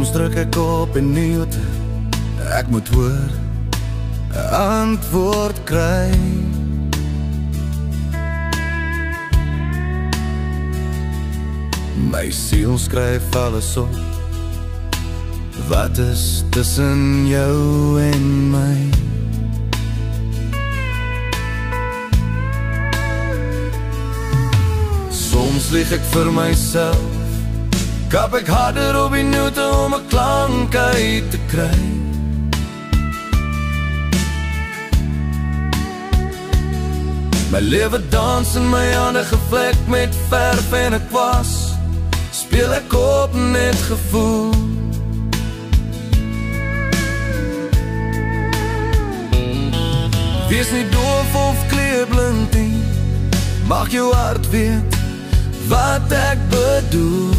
Soms druk ek op en mute, ek moet hoor, 'n antwoord kry. My siel skryf alles op, wat is tussen jou en my? Soms lieg ek vir myself, kap ek harder op die note om 'n klank uit te kry. My lewe dans in my hande gevlek met verf en ek was, speel ek op net gevoel. Wees nie doof of kleurblind nie, mag jou hart weet wat ek bedoel.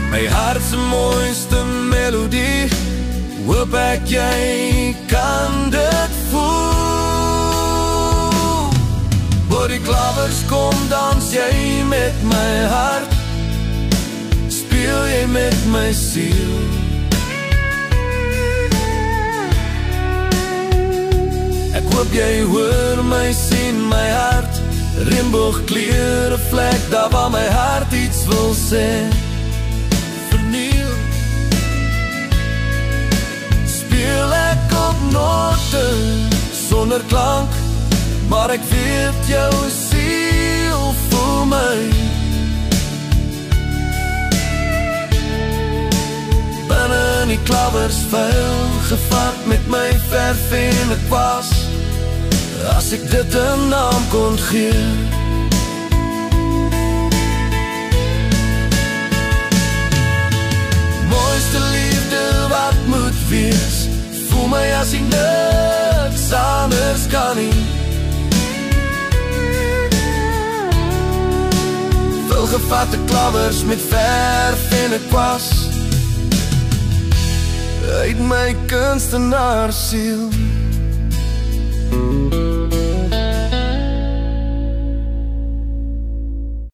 My hart se mooiste melodie, hoop ek jy kan dit voel. Waar die klawers kom, dans jy met my hart, speel jy met my siel. Ek hoop jy hoor my, sien my hart, reënboogkleure vlek, daar waar my hart iets wil sê. Verniel, speel ek op note, sonder klank, maar ek weet jou siel voel my. Binne in die klawers vuil, gevat met my verf en ek was, as ek dit 'n naam kon gee. Mooiste liefde wat moet wees, voel my as ek niks anders kan nie. Vulgevatte klawers met verf en ek was, uit my kunstenaarsiel.